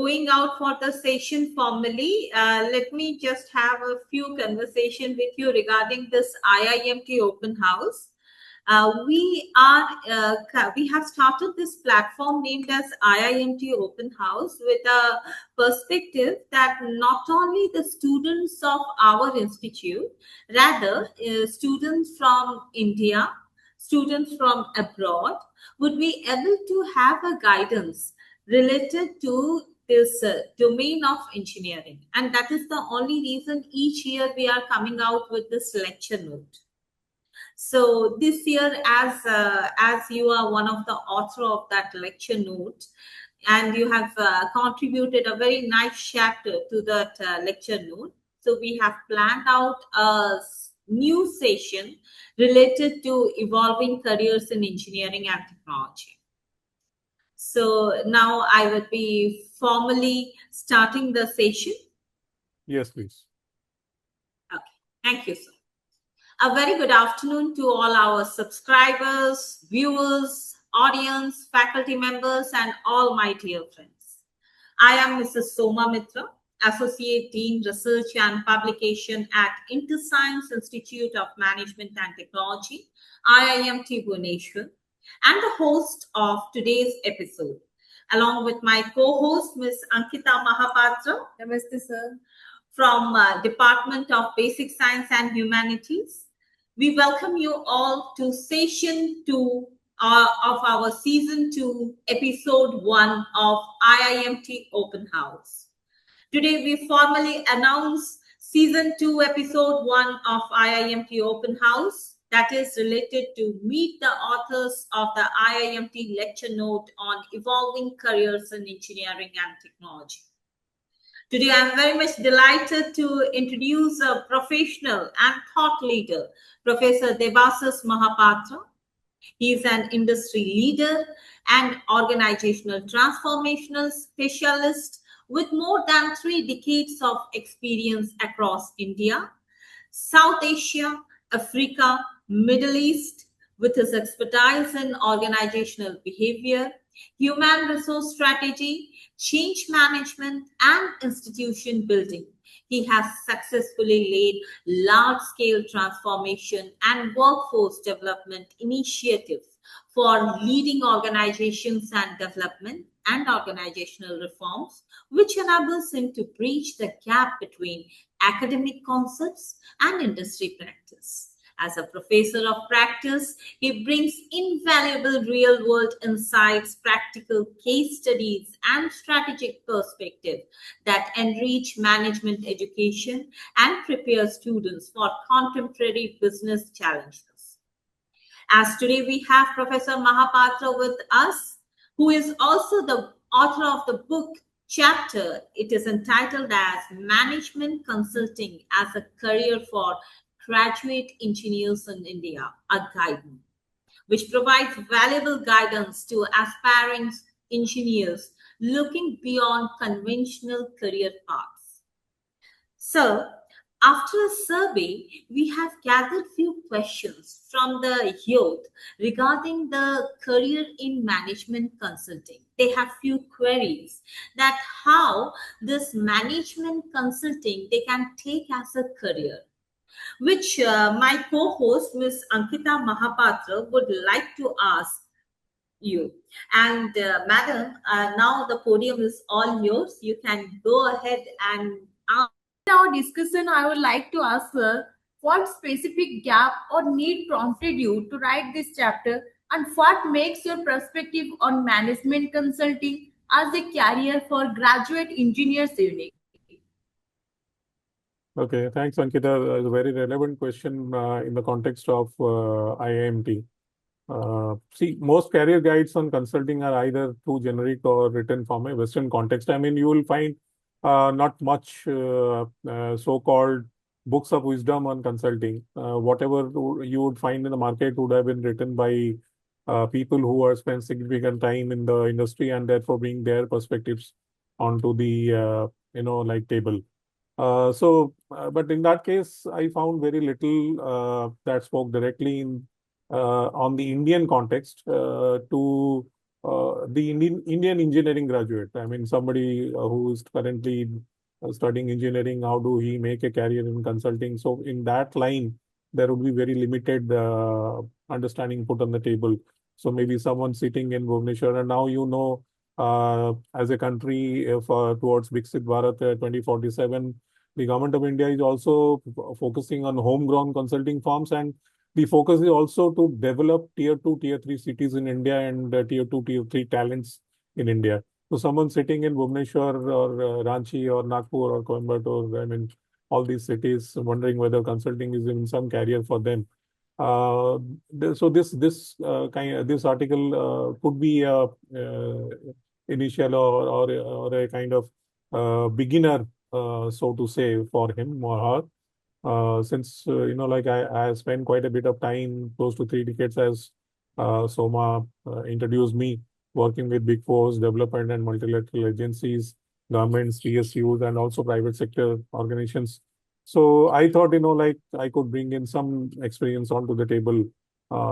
going out for the session formally, let me just have a few conversation with you regarding this IIMT open house. We have started this platform named as IIMT Open House with a perspective that not only the students of our institute, rather students from India, students from abroad would be able to have a guidance related to this domain of engineering. And that is the only reason each year we are coming out with this lecture note. So this year, as you are one of the author of that lecture note, and you have contributed a very nice chapter to that lecture note, so we have planned out a new session related to evolving careers in engineering and technology. So now I will be formally starting the session. Yes, please. Okay, thank you, sir. A very good afternoon to all our subscribers, viewers, audience, faculty members, and all my dear friends. I am Mrs. Soma Mitra, Associate Dean Research and Publication at Interscience Institute of Management and Technology, IIMT Bhubaneswar, and the host of today's episode, along with my co-host, Ms. Ankita Mohapatra. Namaste, sir. From Department of Basic Science and Humanities. We welcome you all to session 2 of our season 2, episode 1 of IIMT Open House. Today we formally announce season 2, episode 1 of IIMT Open House, that is related to meet the authors of the IIMT lecture note on evolving careers in engineering and technology. Today, I'm very much delighted to introduce a professional and thought leader, Professor Debasis Mohapatra. He is an industry leader and organizational transformational specialist with more than 3 decades of experience across India, South Asia, Africa, Middle East, with his expertise in organizational behavior, human resource strategy, change management, and institution building. He has successfully led large-scale transformation and workforce development initiatives for leading organizations and development and organizational reforms, which enables him to bridge the gap between academic concepts and industry practice. As a professor of practice, he brings invaluable real-world insights, practical case studies, and strategic perspective that enrich management education and prepare students for contemporary business challenges. As today we have Professor Mohapatra with us, who is also the author of the book chapter. It is entitled as Management Consulting as a Career for Graduate Engineers in India, a guidance, which provides valuable guidance to aspiring engineers looking beyond conventional career paths. So, after a survey, we have gathered few questions from the youth regarding the career in management consulting. They have few queries that how this management consulting they can take as a career, which my co-host, Ms. Ankita Mohapatra, would like to ask you. And Madam, now the podium is all yours. You can go ahead and ask. In our discussion, I would like to ask, sir, what specific gap or need prompted you to write this chapter, and what makes your perspective on management consulting as a career for graduate engineers unique? Okay, thanks, Ankita. It's a very relevant question in the context of IIMT. See, most career guides on consulting are either too generic or written from a Western context. I mean, you will find not much so-called books of wisdom on consulting. Whatever you would find in the market would have been written by people who have spent significant time in the industry and therefore bring their perspectives onto the table. But in that case, I found very little that spoke directly on the Indian context to the Indian engineering graduate. I mean, somebody who is currently studying engineering, how do he make a career in consulting? So in that line, there would be very limited understanding put on the table. So maybe someone sitting in Bhubaneswar, and now as a country towards Viksit Bharat 2047, the government of India is also focusing on homegrown consulting firms, and the focus is also to develop tier 2, tier 3 cities in India and tier 2, tier 3 talents in India. So someone sitting in Bhubaneswar or Ranchi or Nagpur or Coimbatore, I mean, all these cities, wondering whether consulting is in some career for them. So this article could be a initial or a kind of beginner, so to say, for him or her. Since like I spent quite a bit of time, close to 3 decades, as Soma introduced me, working with big fours, development and multilateral agencies, governments, PSUs, and also private sector organizations. So I thought, like I could bring in some experience onto the table,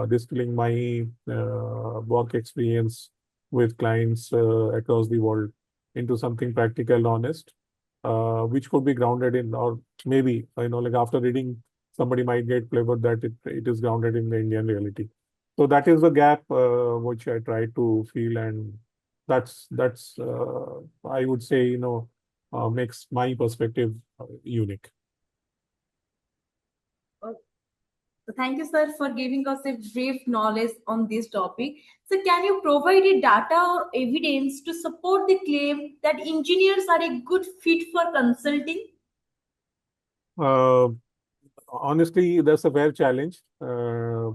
distilling my work experience with clients across the world into something practical, honest, which could be grounded in, or maybe, like after reading, somebody might get flavor that it is grounded in the Indian reality. So that is the gap which I try to feel, and that's I would say, makes my perspective unique. So thank you, sir, for giving us a brief knowledge on this topic. So can you provide a data or evidence to support the claim that engineers are a good fit for consulting? Uh, Honestly, that's a fair challenge. I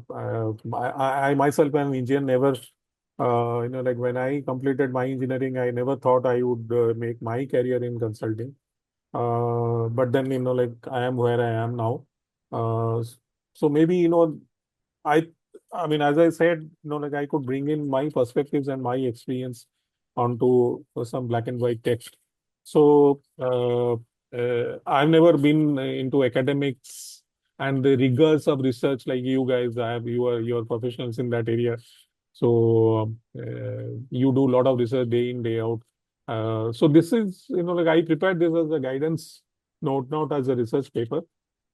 myself am an engineer, never, like when I completed my engineering, I never thought I would make my career in consulting. But then, like I am where I am now. So maybe, I, I mean, as I said, like I could bring in my perspectives and my experience onto some black and white text. So I've never been into academics and the rigors of research like you guys have. You are professionals in that area. So you do a lot of research day in, day out. So this is, like I prepared this as a guidance note, not as a research paper.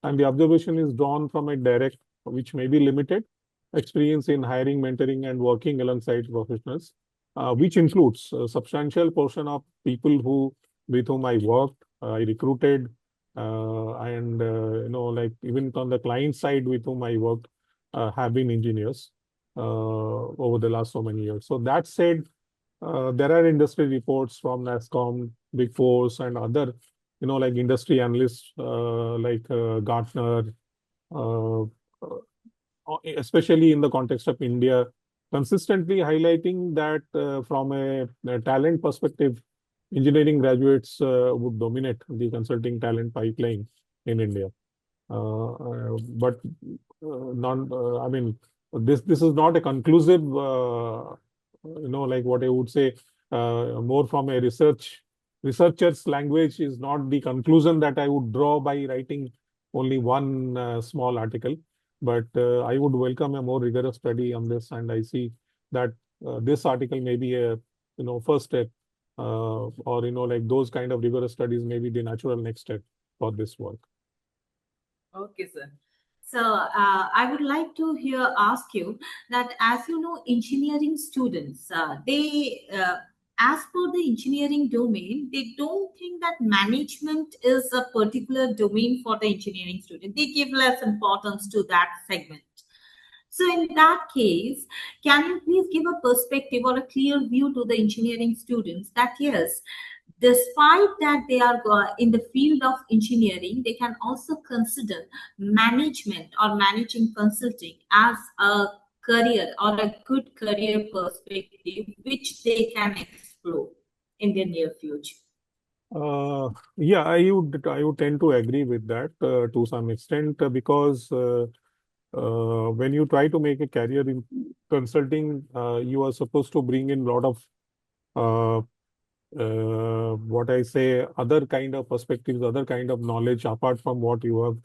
And the observation is drawn from a direct, which may be limited, experience in hiring, mentoring, and working alongside professionals, which includes a substantial portion of people with whom I worked, I recruited, and like even on the client side with whom I worked, have been engineers over the last so many years. So that said, there are industry reports from NASSCOM, Big Fours, and other, like industry analysts like Gartner, uh, especially in the context of India, consistently highlighting that from a talent perspective, engineering graduates would dominate the consulting talent pipeline in India. But non, I mean, this is not a conclusive, like what I would say, more from a researcher's language is not the conclusion that I would draw by writing only one small article. But I would welcome a more rigorous study on this, and I see that this article may be a first step, or like those kind of rigorous studies may be the natural next step for this work. Okay, sir. So I would like to here ask you that, as you know, engineering students, as per the engineering domain, they don't think that management is a particular domain for the engineering student. They give less importance to that segment. So in that case, can you please give a perspective or a clear view to the engineering students that yes, despite that they are in the field of engineering, they can also consider management or managing consulting as a career or a good career perspective which they can explore in the near future. Yeah, I would tend to agree with that to some extent because when you try to make a career in consulting, you are supposed to bring in a lot of uh, what I say, other kind of perspectives, other kind of knowledge apart from what you have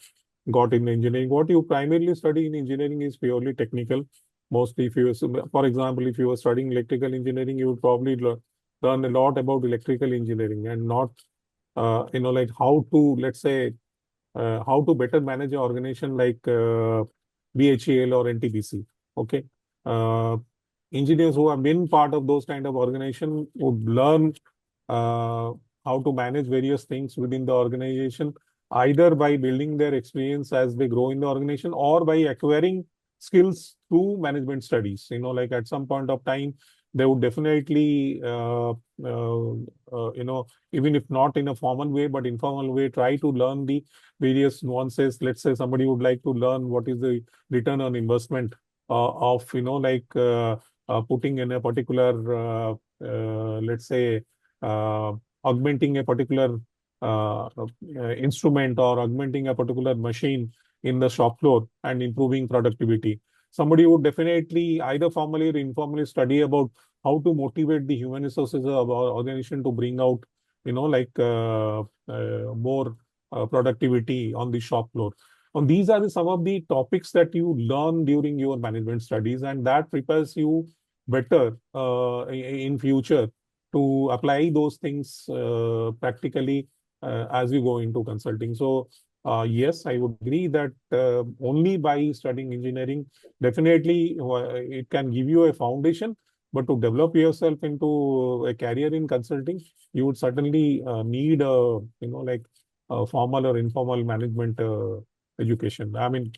got in engineering. What you primarily study in engineering is purely technical. Mostly, if you, for example, if you were studying electrical engineering, you would probably learn a lot about electrical engineering and not, like how to, let's say, how to better manage an organization like BHEL or NTPC. Okay. Uh, Engineers who have been part of those kind of organization would learn uh, how to manage various things within the organization, either by building their experience as they grow in the organization or by acquiring skills through management studies. Like at some point of time, they would definitely, even if not in a formal way, but informal way, try to learn the various nuances. Let's say somebody would like to learn what is the return on investment of, putting in a particular, let's say, uh, augmenting a particular instrument or augmenting a particular machine in the shop floor and improving productivity. Somebody would definitely either formally or informally study about how to motivate the human resources of our organization to bring out, more productivity on the shop floor. And these are some of the topics that you learn during your management studies, and that prepares you better in future to apply those things practically as we go into consulting. So, yes, I would agree that only by studying engineering, definitely it can give you a foundation. But to develop yourself into a career in consulting, you would certainly need a, like formal or informal management education. I mean,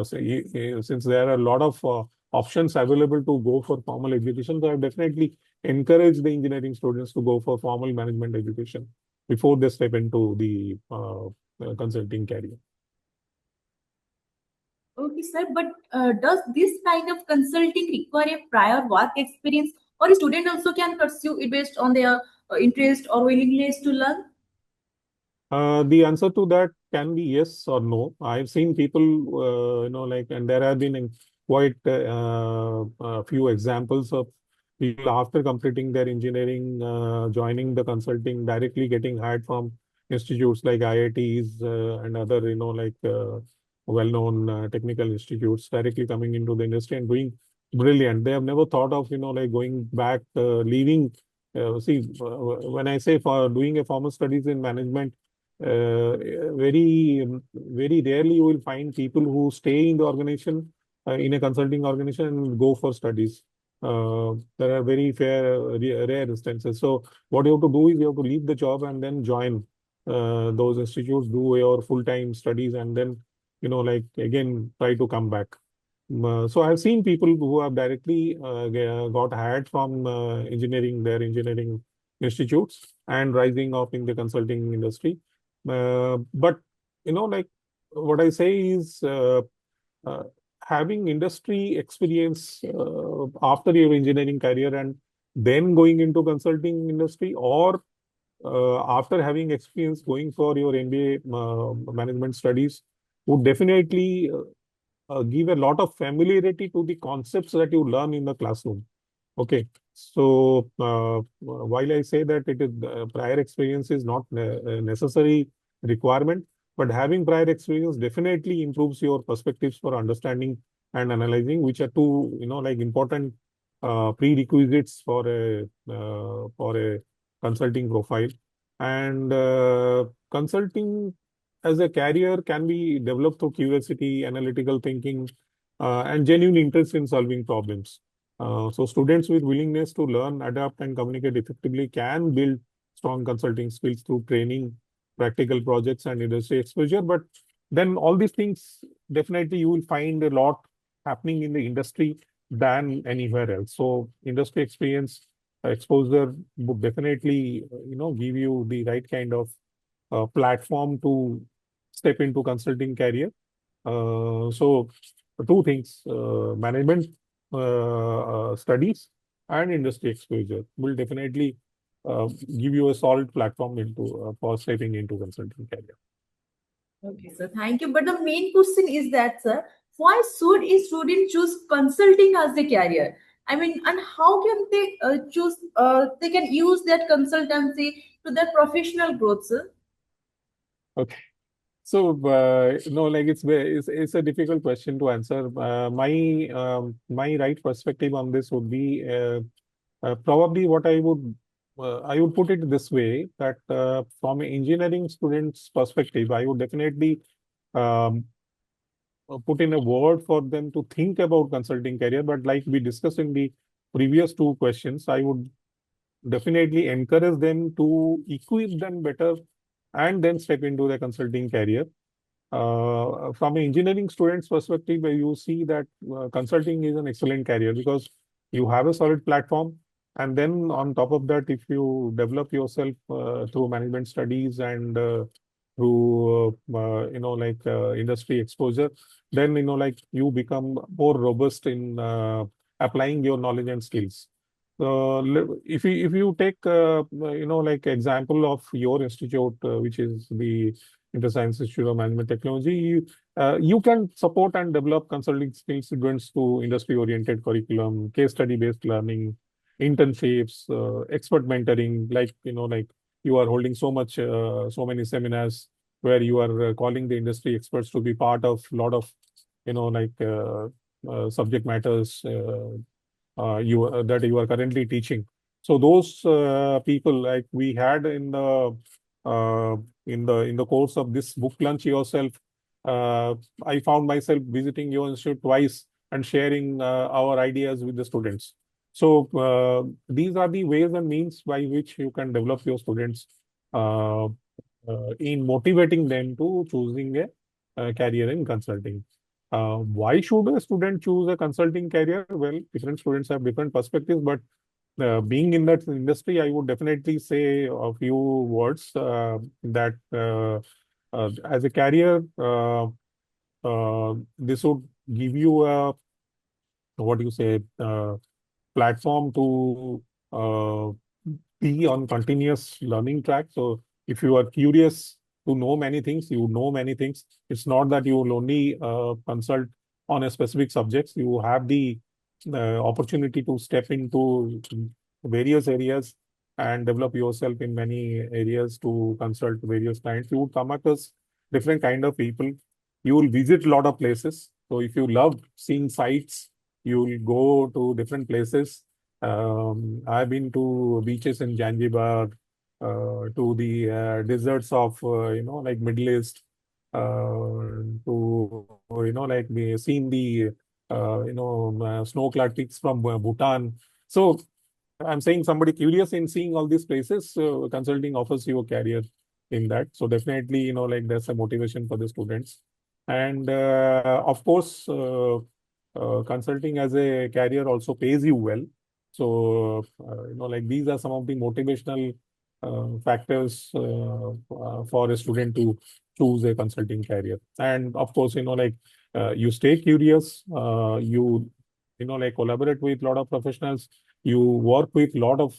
since there are a lot of options available to go for formal education, so I definitely encourage the engineering students to go for formal management education before they step into the consulting career. Okay, sir, but does this kind of consulting require a prior work experience, or a student also can pursue it based on their interest or willingness to learn? The answer to that can be yes or no. I've seen people, like, and there have been quite a few examples of people after completing their engineering, joining the consulting, directly getting hired from institutes like IITs and other, like well-known technical institutes, directly coming into the industry and doing brilliant. They have never thought of, like going back, leaving. When I say for doing a formal studies in management, very rarely you will find people who stay in the organization, in a consulting organization and go for studies. There are very rare instances. So what you have to do is you have to leave the job and then join those institutes, do your full-time studies, and then, like again, try to come back. So I've seen people who have directly got hired from their engineering institutes and rising up in the consulting industry. But like what I say is uh, having industry experience after your engineering career and then going into consulting industry, or after having experience going for your MBA management studies, would definitely give a lot of familiarity to the concepts that you learn in the classroom. Okay. So while I say that it is prior experience is not a necessary requirement, but having prior experience definitely improves your perspectives for understanding and analyzing, which are two, like important prerequisites for a consulting profile. And consulting as a career can be developed through curiosity, analytical thinking, and genuine interest in solving problems. So students with willingness to learn, adapt, and communicate effectively can build strong consulting skills through training, practical projects, and industry exposure. But then all these things, definitely you will find a lot happening in the industry than anywhere else. So industry experience, exposure would definitely, give you the right kind of platform to step into consulting career. So two things, management studies and industry exposure will definitely give you a solid platform for stepping into consulting career. Okay, sir, thank you. But the main question is that, sir, why should a student choose consulting as a career? I mean, and how can they choose? They can use that consultancy to their professional growth, sir. Okay. So, no, like it's a difficult question to answer. My right perspective on this would be probably what I would put it this way that from an engineering student's perspective, I would definitely um, put in a word for them to think about consulting career. But like we discussed in the previous two questions, I would definitely encourage them to equip them better and then step into the consulting career. From an engineering student's perspective, you see that consulting is an excellent career because you have a solid platform. And then on top of that, if you develop yourself through management studies and through, industry exposure, then, like you become more robust in applying your knowledge and skills. If you take, like example of your institute, which is the Interscience Institute of Management Technology, you can support and develop consulting skills students to industry-oriented curriculum, case study-based learning, internships, expert mentoring, like you are holding so many seminars where you are calling the industry experts to be part of a lot of, subject matters that you are currently teaching. So those people like we had uh, in the course of this book lunch yourself, uh, I found myself visiting your institute twice and sharing our ideas with the students. So these are the ways and means by which you can develop your students uh, in motivating them to choosing a career in consulting. Why should a student choose a consulting career? Well, different students have different perspectives, but being in that industry, I would definitely say a few words that as a career, this would give you a what do you say platform to be on continuous learning track. So if you are curious to know many things, you know many things. It's not that you will only consult on a specific subjects. You have the opportunity to step into various areas and develop yourself in many areas to consult various clients. You would come across different kind of people. You will visit a lot of places. So if you love seeing sights, you will go to different places. I've been to beaches in Zanzibar, to the deserts of like Middle East, to like seen the snow-clad peaks from Bhutan. So I'm saying somebody curious in seeing all these places, consulting offers you a career in that. So definitely, like there's a motivation for the students. And of course, consulting as a career also pays you well. So, like these are some of the motivational factors for a student to choose a consulting career. And of course, like you stay curious, like collaborate with a lot of professionals, you work with a lot of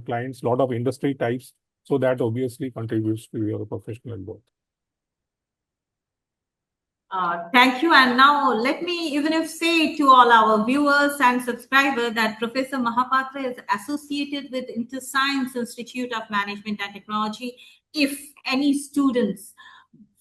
clients, lot of industry types, so that obviously contributes to your professional growth. Thank you. And now let me even if say to all our viewers and subscribers that Professor Mohapatra is associated with Interscience Institute of Management and Technology. If any students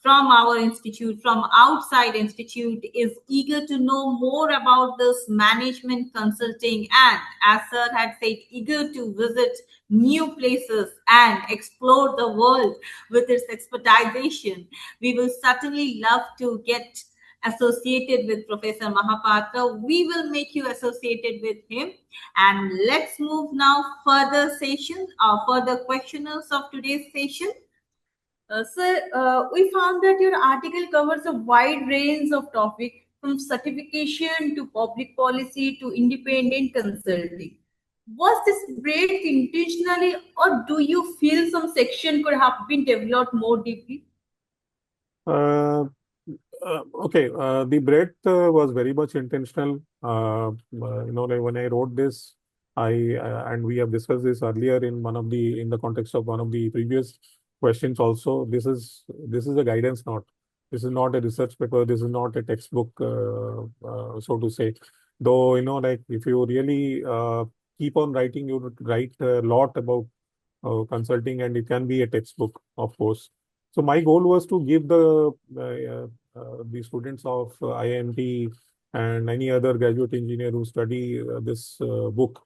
from our institute, from outside institute is eager to know more about this management consulting and as sir had said, eager to visit new places and explore the world with its expertization, we will certainly love to get associated with Professor Mohapatra. We will make you associated with him. And let's move now further session, further questioners of today's session. Sir, we found that your article covers a wide range of topics from certification to public policy to independent consulting. Was this breadth intentionally, or do you feel some section could have been developed more deeply? Okay, the breadth was very much intentional. Like when I wrote this, and we have discussed this earlier in the context of one of the previous questions. Also, this is a guidance note. This is not a research paper. This is not a textbook, so to say. Though like if you really keep on writing, you would write a lot about consulting, and it can be a textbook, of course. So my goal was to give the students of IIMT and any other graduate engineer who study this book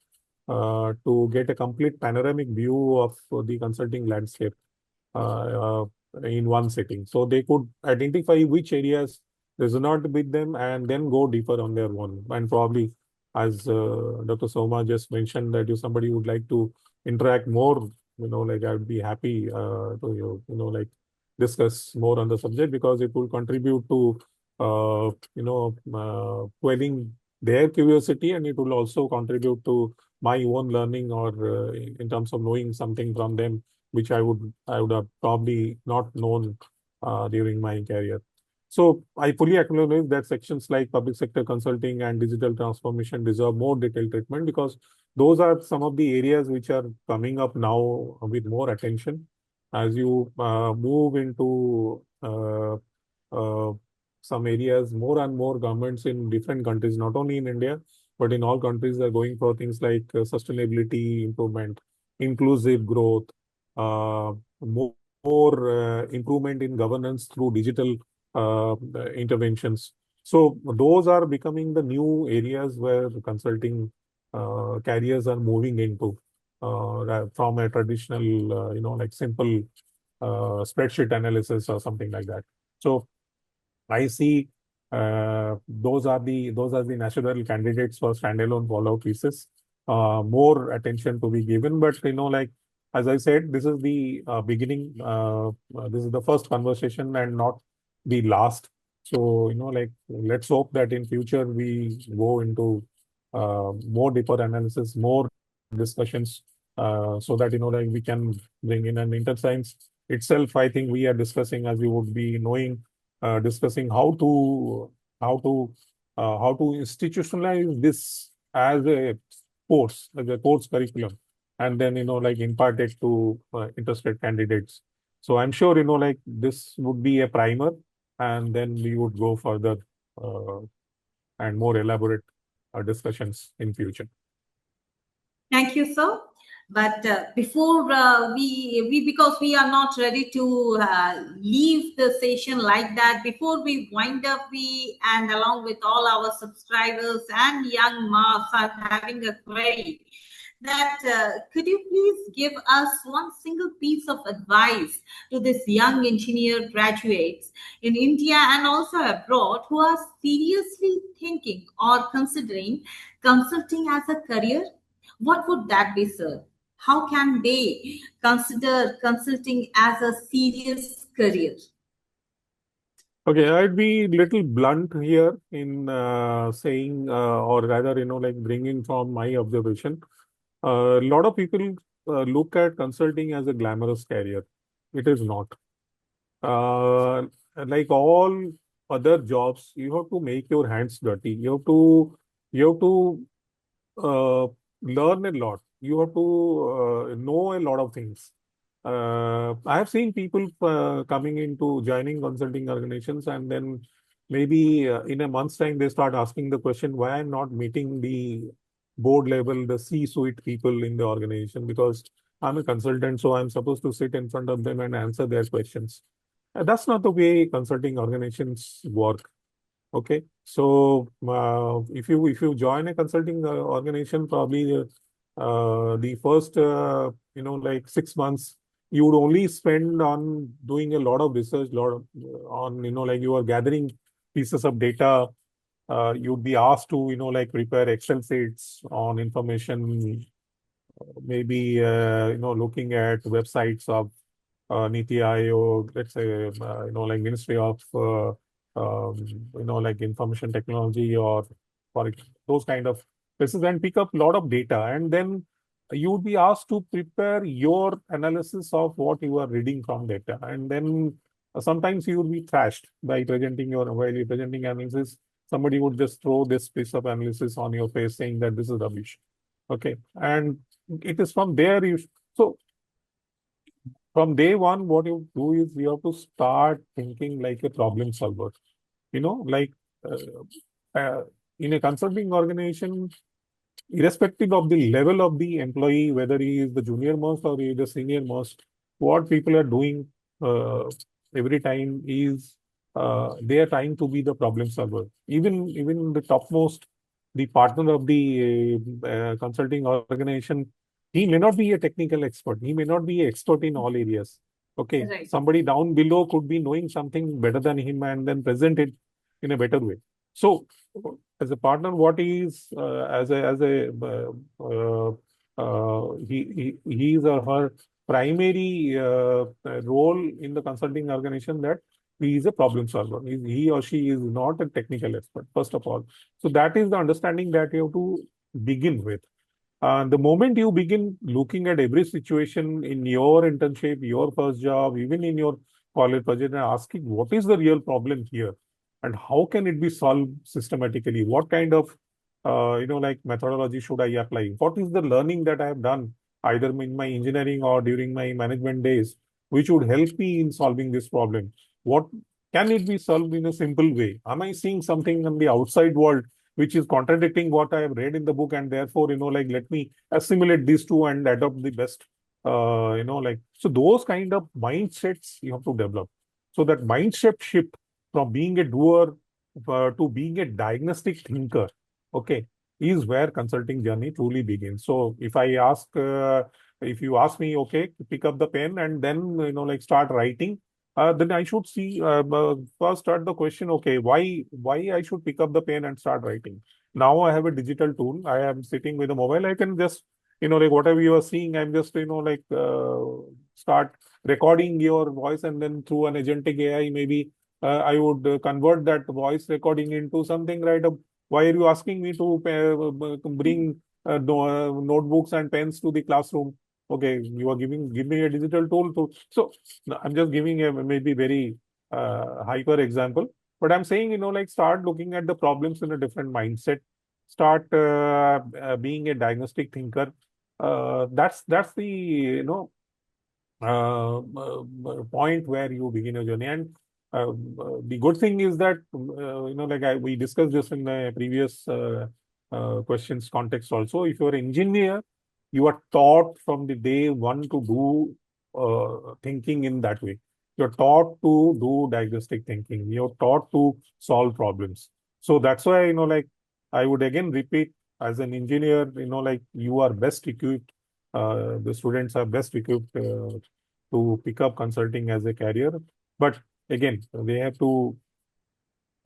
to get a complete panoramic view of the consulting landscape uh, uh, in one sitting. So they could identify which areas resonate with them and then go deeper on their own. And probably, as Dr. Soma just mentioned, that if somebody would like to interact more, like I would be happy to, like discuss more on the subject because it will contribute to, quelling their curiosity, and it will also contribute to my own learning or in terms of knowing something from them which I would have probably not known during my career. So I fully acknowledge that sections like public sector consulting and digital transformation deserve more detailed treatment because those are some of the areas which are coming up now with more attention as you move into uh, some areas. More and more governments in different countries, not only in India, but in all countries, are going for things like sustainability improvement, inclusive growth, more improvement in governance through digital interventions. So those are becoming the new areas where consulting carriers are moving into from a traditional, like simple spreadsheet analysis or something like that. So I see those are the natural candidates for standalone follow-up pieces. More attention to be given, but like as I said, this is the beginning. This is the first conversation and not the last. So like let's hope that in future we go into more deeper analysis, more discussions, so that like we can bring in an Interscience itself. I think we are discussing, as you would be knowing, discussing how to how to institutionalize this as a course curriculum, and then like impart it to interested candidates. So I'm sure like this would be a primer, and then we would go further uh, and more elaborate discussions in future. Thank you, sir. But before we because we are not ready to leave the session like that, before we wind up, we and along with all our subscribers and young marks are having a query that could you please give us one single piece of advice to this young engineer graduates in India and also abroad who are seriously thinking or considering consulting as a career? What would that be, sir? How can they consider consulting as a serious career? Okay, I'd be little blunt here in saying, or rather, like bringing from my observation. A lot of people look at consulting as a glamorous career. It is not. Uh, like all other jobs, you have to make your hands dirty. You have to learn a lot. You have to know a lot of things. I have seen people coming into joining consulting organizations, and then maybe in a month's time they start asking the question why I'm not meeting the board level, the C-suite people in the organization because I'm a consultant, so I'm supposed to sit in front of them and answer their questions. That's not the way consulting organizations work. Okay, so if you join a consulting organization, probably the first like 6 months you would only spend on doing a lot of research, lot of, on like you are gathering pieces of data. You'd be asked to like prepare Excel sheets on information, maybe looking at websites of Niti Aayog, let's say, like Ministry of, like Information Technology or those kind of places and pick up a lot of data. And then you would be asked to prepare your analysis of what you are reading from data. And then sometimes you will be thrashed while you're presenting analysis. Somebody would just throw this piece of analysis on your face saying that this is rubbish. Okay. And it is from there so from day one, what you do is you have to start thinking like a problem solver. Like uh, in a consulting organization, irrespective of the level of the employee, whether he is the junior most or he is the senior most, what people are doing uh, every time is they are trying to be the problem solver. Even the topmost, the partner of the consulting organization, he may not be a technical expert. He may not be an expert in all areas. Okay, Right. somebody down below could be knowing something better than him and then present it in a better way. So, as a partner, what is he's or her primary role in the consulting organization, that he is a problem solver. He or she is not a technical expert, first of all. So that is the understanding that you have to begin with. The moment you begin looking at every situation in your internship, your first job, even in your college project, and asking what is the real problem here and how can it be solved systematically? What kind of like methodology should I apply? What is the learning that I have done either in my engineering or during my management days, which would help me in solving this problem? What can it be solved in a simple way? Am I seeing something in the outside world which is contradicting what I have read in the book, and therefore, like let me assimilate these two and adopt the best. So those kind of mindsets you have to develop. So that mindset shift from being a doer to being a diagnostic thinker, okay, is where consulting journey truly begins. So if you ask me, okay, pick up the pen and then like start writing, then I should see first start the question, okay, why I should pick up the pen and start writing? Now I have a digital tool. I am sitting with a mobile. I can just like whatever you are seeing, I'm just like start recording your voice, and then through an agentic AI, maybe I would convert that voice recording into something, right? Why are you asking me to bring notebooks and pens to the classroom? Okay, you are give me a digital tool to. So no, I'm just giving a maybe very hyper example, but I'm saying, like start looking at the problems in a different mindset. Start being a diagnostic thinker. That's the point where you begin your journey. And the good thing is that like we discussed this in the previous questions context also. If you're an engineer, you are taught from the day one to do thinking in that way. You're taught to do diagnostic thinking. You're taught to solve problems. So that's why, like I would again repeat, as an engineer, like you are best equipped. The students are best equipped to pick up consulting as a career. But again, they have to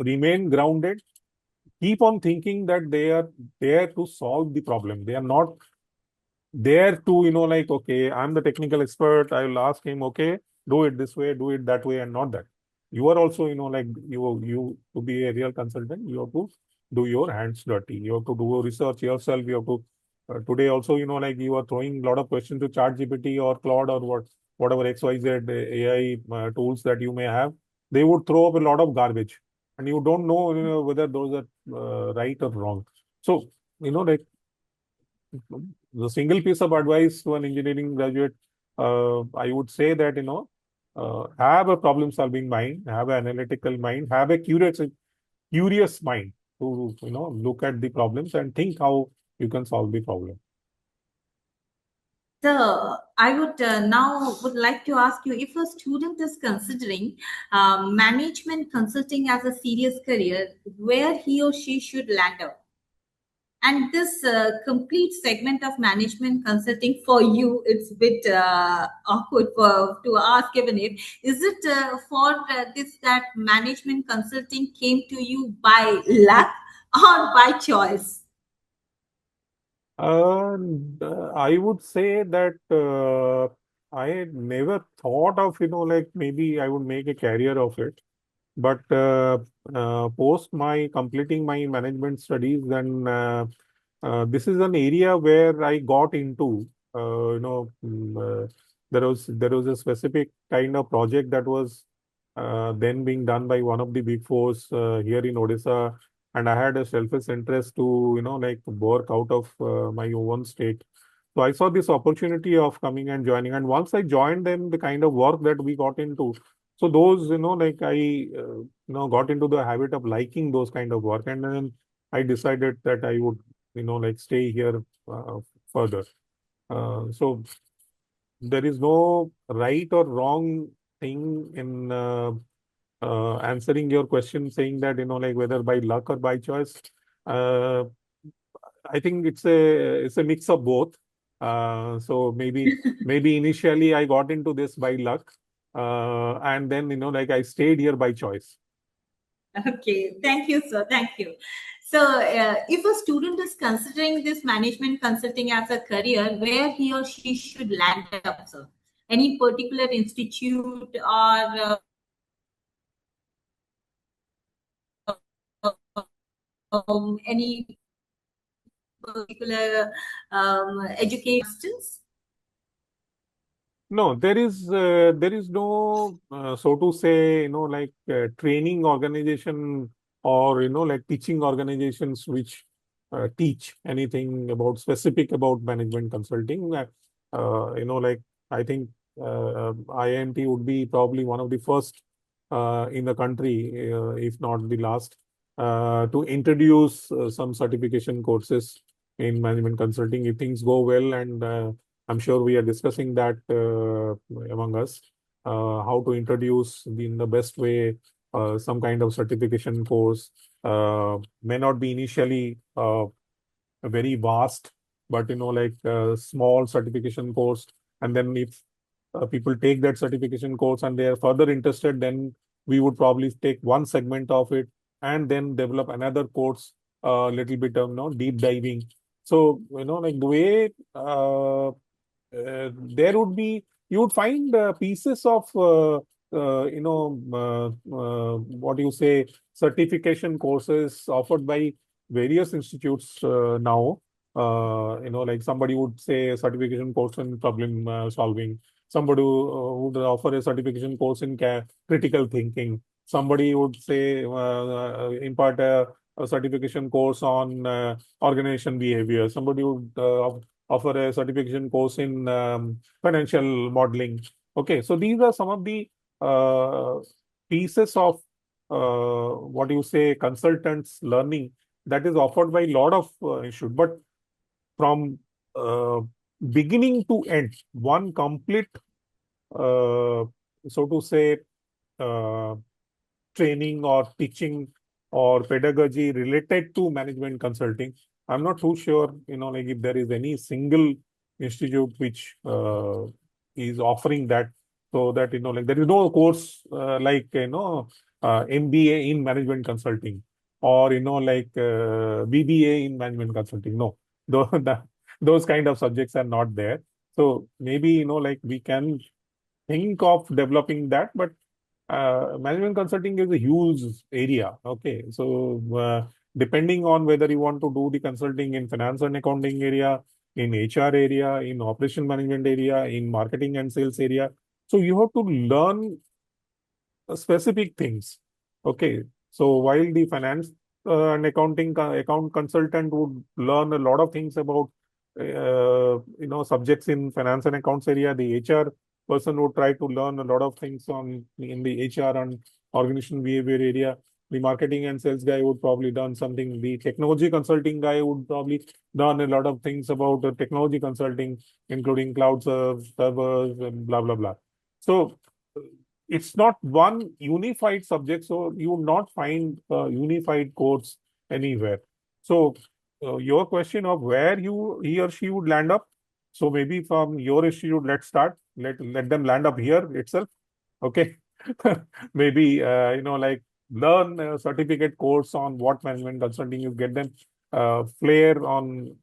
remain grounded, keep on thinking that they are there to solve the problem. They are not there to, like, okay, I'm the technical expert. I will ask him, okay, do it this way, do it that way, and not that. You are also, like you to be a real consultant, you have to do your hands dirty. You have to do research yourself. You have to today also, like you are throwing a lot of questions to ChatGPT or Claude or whatever XYZ AI tools that you may have. They would throw up a lot of garbage, and you don't know, whether those are right or wrong. So, like the single piece of advice to an engineering graduate, I would say that, have a problem solving mind, have an analytical mind, have a curious mind to, look at the problems and think how you can solve the problem. So I would now would like to ask you, if a student is considering management consulting as a serious career, where he or she should land up. And this complete segment of management consulting for you, it's a bit awkward to ask, even if, is it for this that management consulting came to you by luck or by choice? I would say that I never thought of, like maybe I would make a career of it. But post my completing my management studies, then this is an area where I got into. There was a specific kind of project that was then being done by one of the big fours here in Odisha, and I had a selfish interest to like work out of my own state. So I saw this opportunity of coming and joining, and once I joined, then the kind of work that we got into. So those, like I, got into the habit of liking those kind of work, and then I decided that I would, like stay here further. So there is no right or wrong thing in answering your question, saying that, like whether by luck or by choice. Uh, I think it's a mix of both. So maybe initially I got into this by luck, and then like I stayed here by choice. Okay, thank you, sir. Thank you. So, if a student is considering this management consulting as a career, where he or she should land up, sir? Any particular institute or any particular education? No, there is no so to say, like training organization or like teaching organizations which teach anything about specific about management consulting. Like I think IIMT would be probably one of the first in the country, if not the last, to introduce some certification courses in management consulting. If things go well, and I'm sure we are discussing that among us, how to introduce in the best way some kind of certification course. May not be initially very vast, but like a small certification course. And then if people take that certification course and they are further interested, then we would probably take one segment of it and then develop another course, a little bit of deep diving. So like the way there would be, you would find pieces of what do you say, certification courses offered by various institutes now. Like somebody would say a certification course in problem solving. Somebody would offer a certification course in critical thinking. Somebody would say impart a certification course on organization behavior. Somebody would offer a certification course in financial modeling. Okay, so these are some of the uh, pieces of what do you say, consultants learning that is offered by a lot of institutes. But from uh, beginning to end, one complete, so to say, uh, training or teaching or pedagogy related to management consulting. I'm not too sure, like if there is any single institute which is offering that. So that, like there is no course like, MBA in management consulting, or, like BBA in management consulting. No, those kind of subjects are not there. So maybe, like we can think of developing that, but management consulting is a huge area. Okay, so depending on whether you want to do the consulting in finance and accounting area, in HR area, in operation management area, in marketing and sales area, so you have to learn specific things. Okay, so while the finance and accounting account consultant would learn a lot of things about subjects in finance and accounts area, the HR person would try to learn a lot of things on in the HR and organization behavior area. The marketing and sales guy would probably learn something. The technology consulting guy would probably learn a lot of things about the technology consulting, including cloud servers and blah blah blah. So it's not one unified subject, so you will not find a unified course anywhere. So your question of where he or she would land up, so maybe from your institute, let's start. Let them land up here itself. Okay, maybe like learn a certificate course on what management consulting. You get them flair on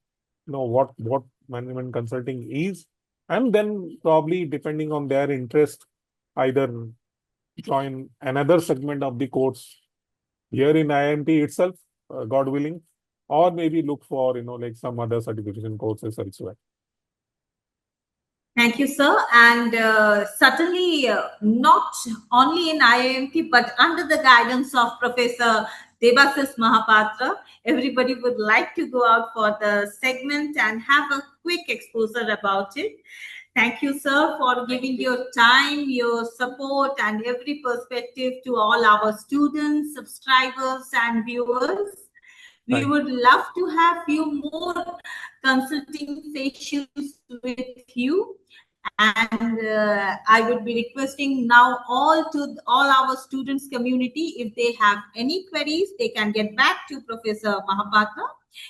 what management consulting is, and then probably depending on their interest, either join another segment of the course here in IIMT itself, God willing, or maybe look for, like some other certification courses elsewhere. Thank you, sir. And certainly not only in IIMT, but under the guidance of Professor Debasis Mohapatra, everybody would like to go out for the segment and have a quick exposure about it. Thank you, sir, for giving your time, your support, and every perspective to all our students, subscribers, and viewers. We would love to have few more consulting sessions with you. And I would be requesting now all our students community, if they have any queries, they can get back to Professor Mohapatra.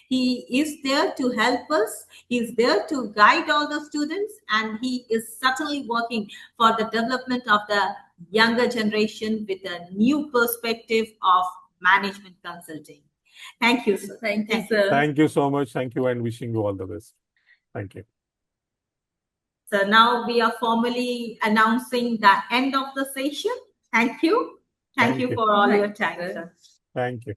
He is there to help us. He is there to guide all the students, and he is certainly working for the development of the younger generation with a new perspective of management consulting. Thank you, sir. Thank you, sir. Thank you so much. Thank you, and wishing you all the best. Thank you. So now we are formally announcing the end of the session. Thank you. Thank you for all your time, sir. Thank you.